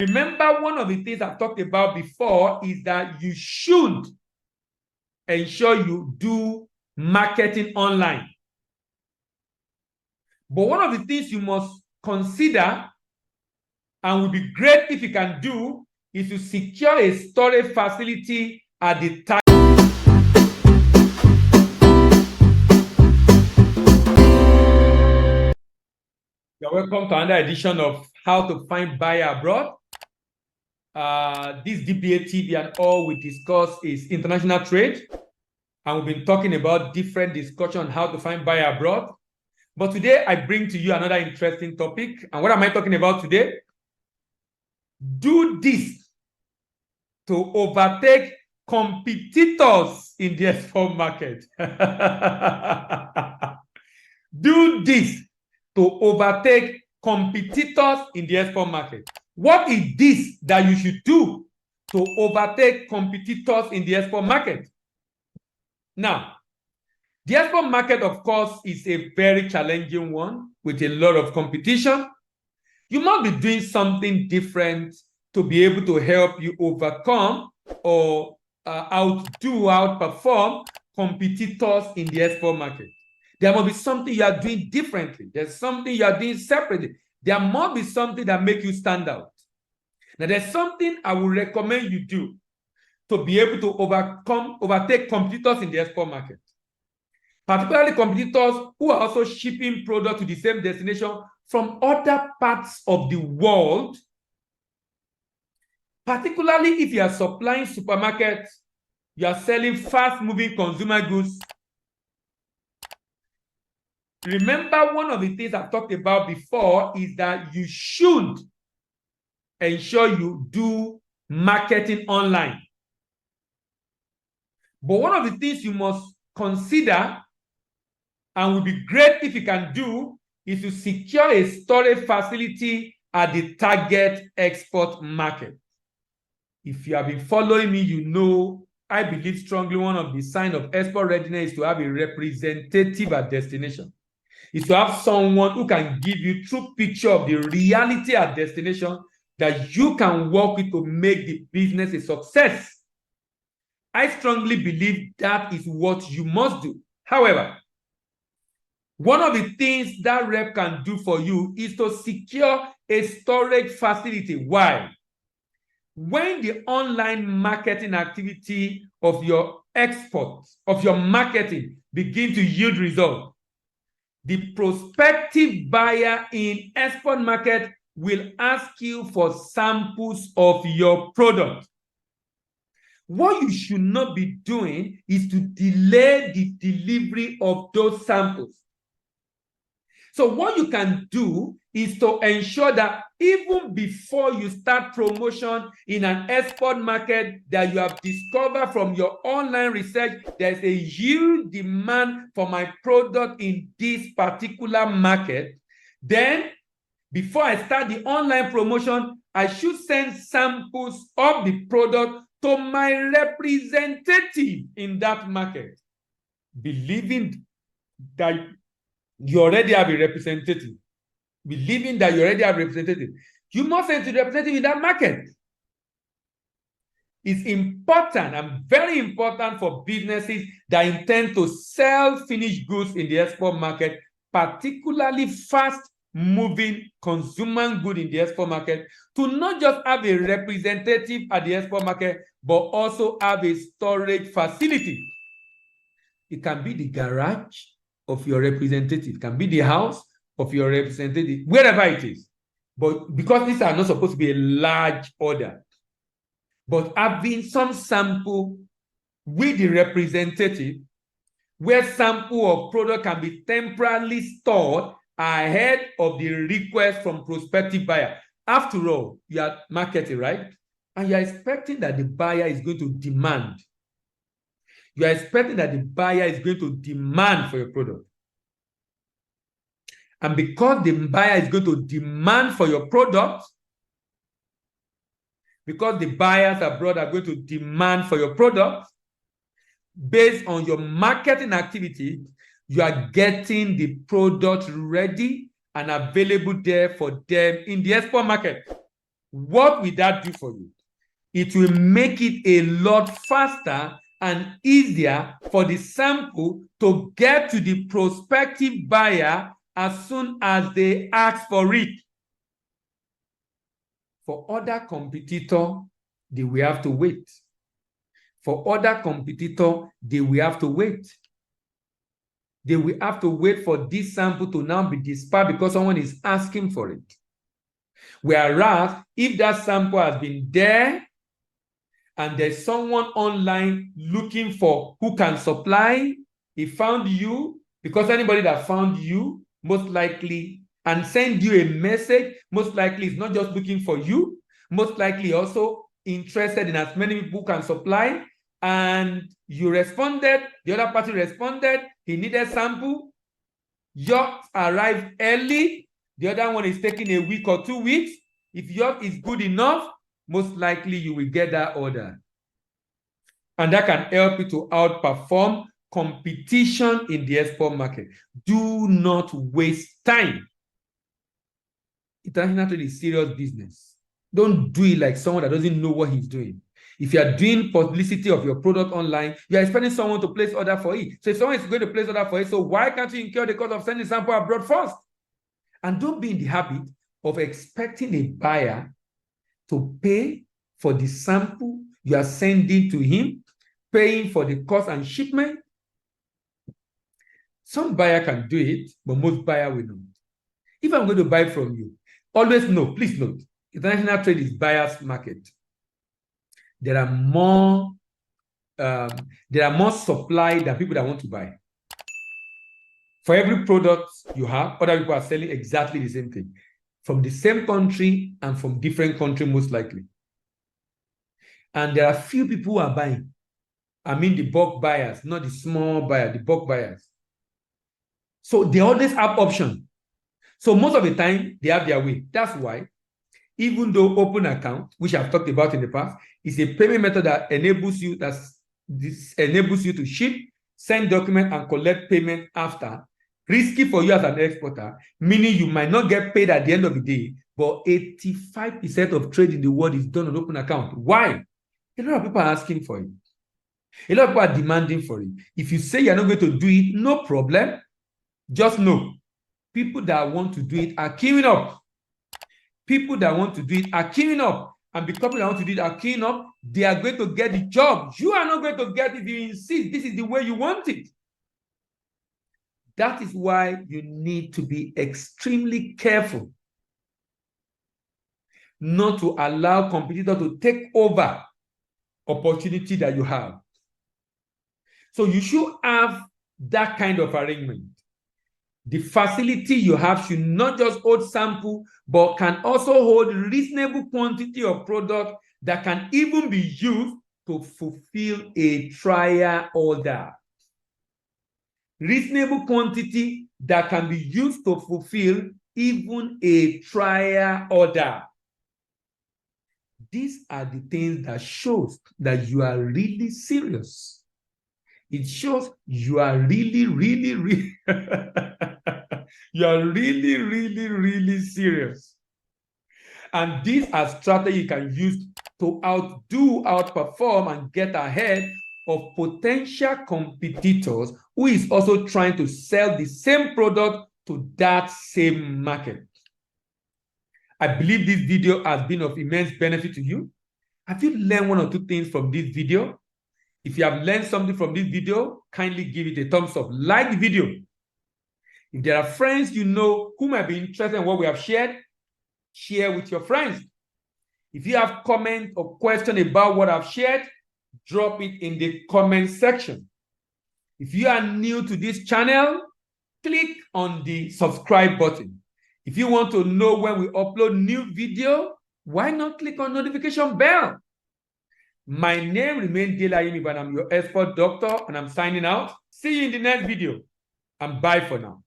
Remember, one of the things I've talked about before is that you should ensure you do marketing online. But one of the things you must consider, and would be great if you can do, is to secure a storage facility at the time. You're welcome to another edition of How to Find Buyer Abroad. This DBA TV and all we discuss is international trade. And we've been talking about different discussion on how to find buyer abroad. But today I bring to you another interesting topic. And what am I talking about today? Do this to overtake competitors in the export market. Do this to overtake competitors in the export market. What is this that you should do to overtake competitors in the export market? Now, the export market, of course, is a very challenging one with a lot of competition. You must be doing something different to be able to help you overcome or outperform competitors in the export market. There must be something you are doing differently. There's something you are doing separately. There must be something that makes you stand out. Now, there's something I would recommend you do to be able to overtake competitors in the export market. Particularly competitors who are also shipping products to the same destination from other parts of the world. Particularly if you are supplying supermarkets, you are selling fast-moving consumer goods. Remember, one of the things I've talked about before is that you should ensure you do marketing online. But one of the things you must consider, and would be great if you can do, is to secure a storage facility at the target export market. If you have been following me, you know I believe strongly one of the signs of export readiness is to have a representative at destination. Is to have someone who can give you true picture of the reality at destination that you can work with to make the business a success. I strongly believe that is what you must do. However, one of the things that rep can do for you is to secure a storage facility. Why? When the online marketing activity of your exports, of your marketing begin to yield results, the prospective buyer in export market will ask you for samples of your product. What you should not be doing is to delay the delivery of those samples. So what you can do is to ensure that even before you start promotion in an export market that you have discovered from your online research, there's a huge demand for my product in this particular market, then before I start the online promotion, I should send samples of the product to my representative in that market, believing that you already have a representative. Believing that you already have a representative. You must send to the representative in that market. It's important and very important for businesses that intend to sell finished goods in the export market, particularly fast-moving consumer goods in the export market, to not just have a representative at the export market, but also have a storage facility. It can be the garage of your representative, it can be the house of your representative, wherever it is. But because these are not supposed to be a large order, but having some sample with the representative, where sample of product can be temporarily stored ahead of the request from prospective buyer. After all, you are marketing, right? And you are expecting that the buyer is going to demand. You are expecting that the buyer is going to demand for your product. And because the buyer is going to demand for your product, because the buyers abroad are going to demand for your product, based on your marketing activity, you are getting the product ready and available there for them in the export market. What will that do for you? It will make it a lot faster and easier for the sample to get to the prospective buyer as soon as they ask for it. For other competitor, they will have to wait. For other competitor, they will have to wait. They will have to wait for this sample to now be dispatched because someone is asking for it. Whereas, if that sample has been there and there's someone online looking for who can supply, he found you, because anybody that found you, most likely, and send you a message, most likely is not just looking for you, most likely also interested in as many people who can supply, and you responded, the other party responded, he needed sample, yours arrived early, the other one is taking a week or 2 weeks. If yours is good enough, most likely you will get that order. And that can help you to outperform competition in the export market. Do not waste time. International trade is serious business. Don't do it like someone that doesn't know what he's doing. If you are doing publicity of your product online, you are expecting someone to place order for it. So if someone is going to place order for it, so why can't you incur the cost of sending sample abroad first? And don't be in the habit of expecting a buyer to pay for the sample you are sending to him, paying for the cost and shipment. Some buyer can do it, but most buyer will not. If I'm going to buy from you, always know, please note, international trade is buyer's market. There are more supply than people that want to buy. For every product you have, other people are selling exactly the same thing from the same country and from different countries, most likely. And there are few people who are buying. I mean the bulk buyers, not the small buyer, the bulk buyers. So they always have options. So most of the time, they have their way. That's why, even though open account, which I've talked about in the past, is a payment method that enables you to ship, send document, and collect payment after. Risky for you as an exporter, meaning you might not get paid at the end of the day, but 85% of trade in the world is done on open account. Why? A lot of people are asking for it. A lot of people are demanding for it. If you say you're not going to do it, no problem. Just know, people that want to do it are queuing up. People that want to do it are queuing up. And because people that want to do it are queuing up, they are going to get the job. You are not going to get it if you insist this is the way you want it. That is why you need to be extremely careful not to allow competitors to take over opportunity that you have. So you should have that kind of arrangement. The facility you have should not just hold sample, but can also hold reasonable quantity of product that can even be used to fulfill a trial order. Reasonable quantity that can be used to fulfill even a trial order. These are the things that shows that you are really serious. It shows you are really you are really serious. And these are strategies you can use to outperform, and get ahead of potential competitors who is also trying to sell the same product to that same market. I believe this video has been of immense benefit to you. Have you learned one or two things from this video? If you have learned something from this video, kindly give it a thumbs up. Like the video. If there are friends you know who might be interested in what we have shared, share with your friends. If you have comment or question about what I've shared, drop it in the comment section. If you are new to this channel, click on the subscribe button. If you want to know when we upload new video, why not click on notification bell? My name remains Dela Yemi, but I'm your expert doctor, and I'm signing out. See you in the next video, and bye for now.